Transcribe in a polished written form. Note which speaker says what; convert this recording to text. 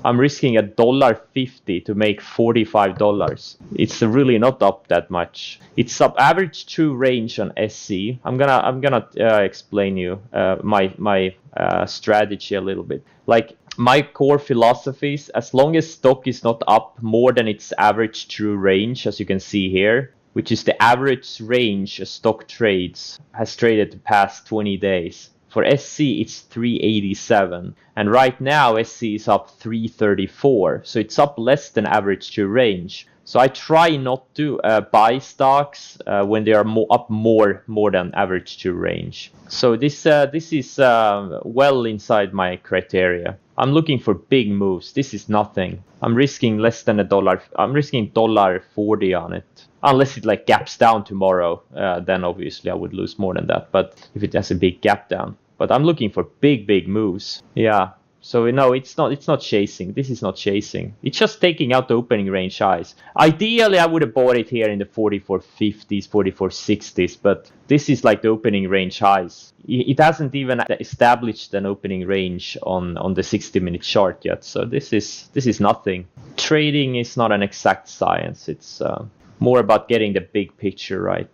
Speaker 1: I'm risking $1.50 to make $45. It's really not up that much. It's up average true range on SC. I'm gonna explain you my strategy a little bit. Like my core philosophies, as long as stock is not up more than its average true range, as you can see here, which is the average range a stock trades, has traded the past 20 days. For SC, it's 387. And right now, SC is up 334. So it's up less than average true range. So I try not to buy stocks when they are up more than average true range. So this is well inside my criteria. I'm looking for big moves. This is nothing. I'm risking less than $1. I'm risking $1.40 on it. Unless it like gaps down tomorrow, then obviously I would lose more than that. But if it has a big gap down, but I'm looking for big moves. Yeah. So no, it's not chasing. This is not chasing. It's just taking out the opening range highs. Ideally, I would have bought it here in the 44.50s, 44.60s, but this is like the opening range highs. It hasn't even established an opening range on the 60-minute chart yet. So this is nothing. Trading is not an exact science. It's more about getting the big picture right.